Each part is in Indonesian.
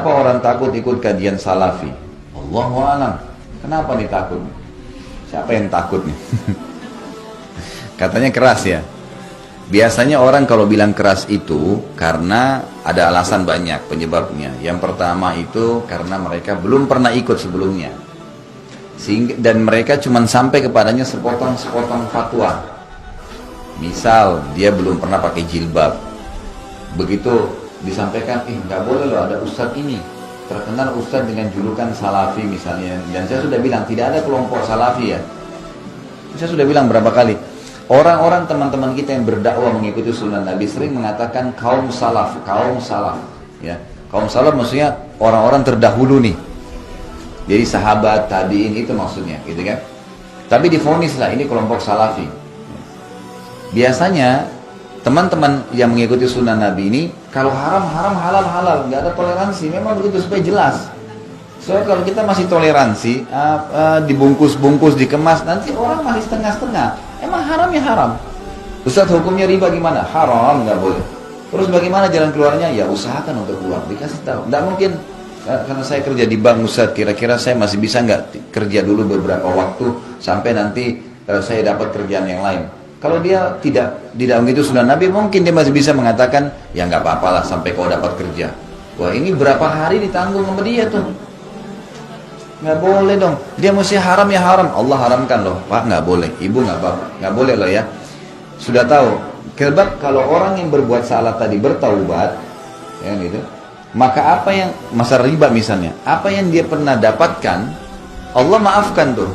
Kenapa orang takut ikut kajian salafi? Allahu a'lam. Kenapa nih takut? Siapa yang takut nih? Katanya keras ya. Biasanya orang kalau bilang keras itu karena ada alasan banyak penyebabnya. Yang pertama itu karena mereka belum pernah ikut sebelumnya. Dan mereka cuma sampai kepadanya sepotong-sepotong fatwa. Misal dia belum pernah pakai jilbab. Begitu disampaikan, nggak boleh loh ada ustadz ini. Terkenal ustadz dengan julukan salafi misalnya. Dan saya sudah bilang tidak ada kelompok salafi ya. Saya sudah bilang berapa kali. Orang-orang teman-teman kita yang berdakwah mengikuti sunnah Nabi sering mengatakan kaum salaf, ya. Kaum salaf maksudnya orang-orang terdahulu nih. Jadi sahabat, tabi'in itu maksudnya, gitu kan? Tapi divonislah ini kelompok salafi. Biasanya teman-teman yang mengikuti sunnah Nabi ini kalau haram, halal, nggak ada toleransi. Memang begitu supaya jelas. Soalnya kalau kita masih toleransi, dibungkus-bungkus, dikemas, nanti orang masih setengah-setengah. Emang haram ya haram. Ustaz hukumnya riba gimana? Haram, nggak boleh. Terus bagaimana jalan keluarnya? Ya usahakan untuk keluar, dikasih tahu. Nggak mungkin, karena saya kerja di bank Ustaz, kira-kira saya masih bisa nggak kerja dulu beberapa waktu sampai nanti saya dapat kerjaan yang lain. Kalau dia tidak begitu sunnah Nabi, mungkin dia masih bisa mengatakan, ya nggak apa-apa lah sampai kau dapat kerja. Wah ini berapa hari ditanggung sama dia tuh. Nggak boleh dong, dia mesti haram ya haram. Allah haramkan loh, Pak nggak boleh, Ibu nggak boleh loh ya. Sudah tahu, sebab kalau orang yang berbuat salah tadi bertaubat, ya gitu, maka apa yang masa riba misalnya, apa yang dia pernah dapatkan, Allah maafkan tuh.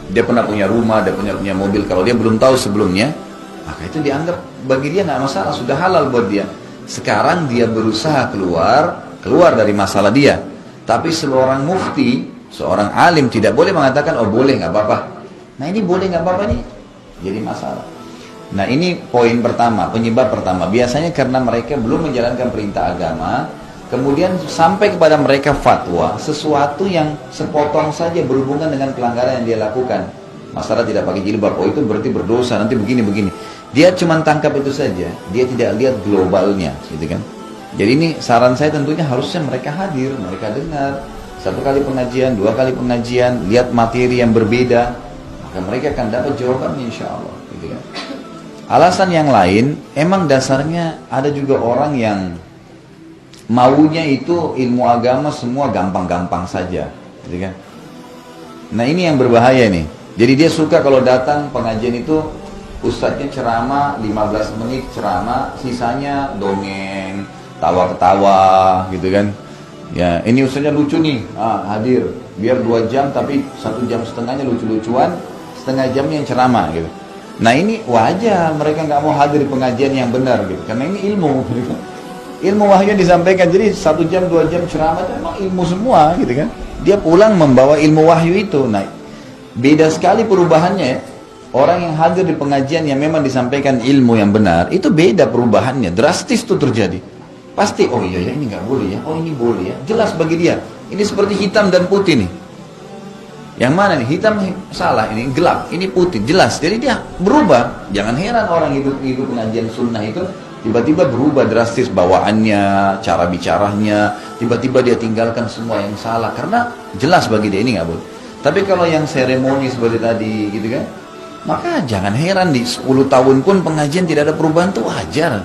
Dia pernah punya rumah, dia punya mobil, kalau dia belum tahu sebelumnya, maka itu dianggap bagi dia nggak masalah, sudah halal buat dia. Sekarang dia berusaha keluar dari masalah dia. Tapi seorang mufti, seorang alim tidak boleh mengatakan, oh boleh nggak apa-apa. Nah ini boleh nggak apa-apa nih, jadi masalah. Nah ini poin pertama, penyebab pertama. Biasanya karena mereka belum menjalankan perintah agama, kemudian sampai kepada mereka fatwa, sesuatu yang sepotong saja berhubungan dengan pelanggaran yang dia lakukan. Masalah tidak pakai jilbab, oh itu berarti berdosa, nanti begini-begini. Dia cuma tangkap itu saja, dia tidak lihat globalnya, gitu kan. Jadi ini saran saya tentunya harusnya mereka hadir, mereka dengar. 1 kali pengajian, 2 kali pengajian, lihat materi yang berbeda, maka mereka akan dapat jawabannya insya Allah. Gitu kan. Alasan yang lain, emang dasarnya ada juga orang yang maunya itu ilmu agama semua gampang-gampang saja. Gitu kan. Nah ini yang berbahaya nih. Jadi dia suka kalau datang pengajian itu, ustadznya ceramah 15 menit ceramah, sisanya dongeng, tawa-ketawa gitu kan. Ya ini ustaznya lucu nih, hadir biar 2 jam tapi 1 jam setengahnya lucu-lucuan, setengah jamnya yang ceramah gitu. Nah ini wajar mereka nggak mau hadir di pengajian yang benar gitu, karena ini ilmu gitu. Ilmu wahyu yang disampaikan, jadi 1 jam 2 jam ceramah itu memang ilmu semua gitu kan. Dia pulang membawa ilmu wahyu itu. Nah beda sekali perubahannya ya. Orang yang hadir di pengajian yang memang disampaikan ilmu yang benar, itu beda perubahannya, drastis tuh terjadi. Pasti, oh iya ya ini nggak boleh ya, oh ini boleh ya. Jelas bagi dia. Ini seperti hitam dan putih nih. Yang mana nih? Hitam salah, ini gelap, ini putih, jelas. Jadi dia berubah. Jangan heran orang hidup pengajian sunnah itu tiba-tiba berubah drastis bawaannya, cara bicaranya, tiba-tiba dia tinggalkan semua yang salah karena jelas bagi dia ini nggak boleh. Tapi kalau yang seremoni seperti tadi gitu kan, maka jangan heran di 10 tahun pun pengajian tidak ada perubahan, itu wajar,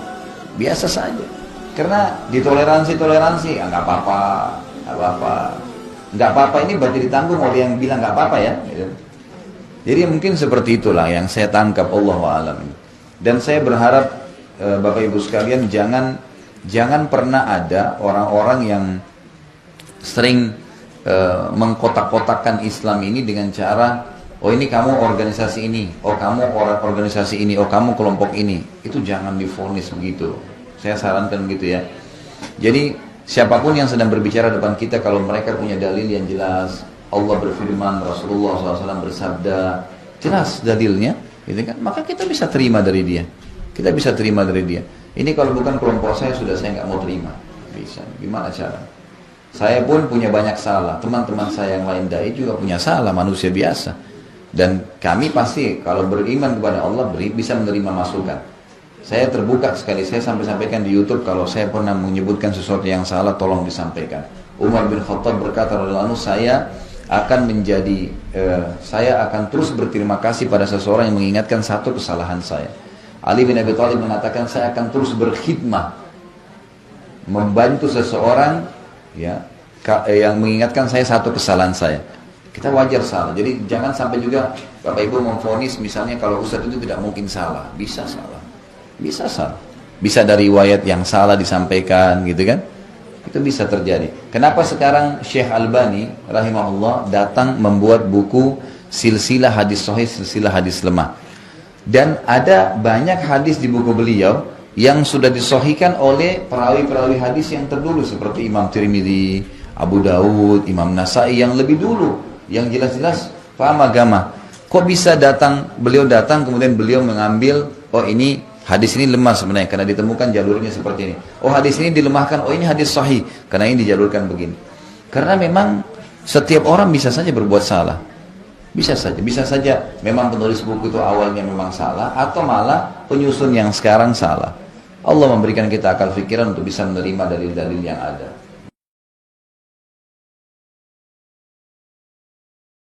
biasa saja. Karena ditoleransi, nggak apa-apa ini berarti ditanggung oleh yang bilang nggak apa-apa ya. Jadi mungkin seperti itulah yang saya tangkap, Allahu a'lam. Dan saya berharap Bapak Ibu sekalian jangan pernah ada orang-orang yang sering mengkotak-kotakkan Islam ini dengan cara, oh ini kamu organisasi ini, oh kamu organisasi ini, oh kamu kelompok ini. Itu jangan divonis begitu. Saya sarankan begitu ya. Jadi siapapun yang sedang berbicara depan kita, kalau mereka punya dalil yang jelas, Allah berfirman, Rasulullah SAW bersabda, jelas dalilnya, gitu kan? Maka kita bisa terima dari dia. Kita bisa terima dari dia. Ini kalau bukan kelompok saya, sudah saya nggak mau terima. Bisa. Gimana cara? Saya pun punya banyak salah. Teman-teman saya yang lain dai juga punya salah, manusia biasa. Dan kami pasti kalau beriman kepada Allah bisa menerima masukan. Saya terbuka sekali, saya sampai sampaikan di YouTube kalau saya pernah menyebutkan sesuatu yang salah, tolong disampaikan. Umar bin Khattab berkata, saya akan terus berterima kasih pada seseorang yang mengingatkan satu kesalahan saya. Ali bin Abi Thalib mengatakan, saya akan terus berkhidmah, membantu seseorang ya yang mengingatkan saya satu kesalahan saya. Kita wajar salah, jadi jangan sampai juga Bapak Ibu memvonis misalnya kalau Ustadz itu tidak mungkin salah. Bisa salah, bisa salah, bisa dari riwayat yang salah disampaikan gitu kan, itu bisa terjadi. Kenapa sekarang Syekh Albani rahimahullah datang membuat buku silsilah hadis sahih, silsilah hadis lemah, dan ada banyak hadis di buku beliau yang sudah disahihkan oleh perawi-perawi hadis yang terdulu seperti Imam Tirmidzi, Abu Dawud, Imam Nasai yang lebih dulu, yang jelas-jelas paham agama. Kok bisa beliau datang kemudian beliau mengambil, oh ini hadis ini lemah sebenarnya karena ditemukan jalurnya seperti ini. Oh hadis ini dilemahkan, oh ini hadis sahih karena ini dijalurkan begini. Karena memang setiap orang bisa saja berbuat salah. Bisa saja memang penulis buku itu awalnya memang salah atau malah penyusun yang sekarang salah. Allah memberikan kita akal fikiran untuk bisa menerima dalil-dalil yang ada.